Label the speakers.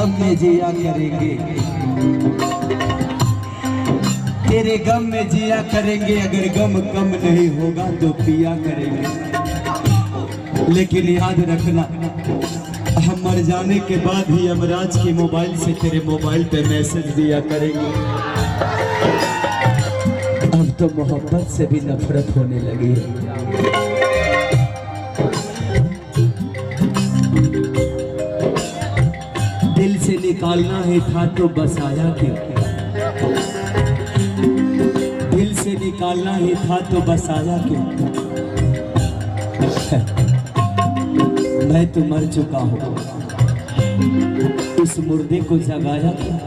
Speaker 1: गम में जिया करेंगे, तेरे गम में जिया करेंगे। अगर गम कम नहीं होगा तो पिया करेंगे। लेकिन याद रखना, हम मर जाने के बाद ही यमराज के मोबाइल से तेरे मोबाइल पे मैसेज दिया करेंगे। अब तो मोहब्बत से भी नफरत होने लगी है। दिल से निकालना ही था तो बस आया क्यों, दिल से निकालना ही था तो बस आया क्यों। मैं तो मर चुका हूँ, इस मुर्दे को जगाया क्यों।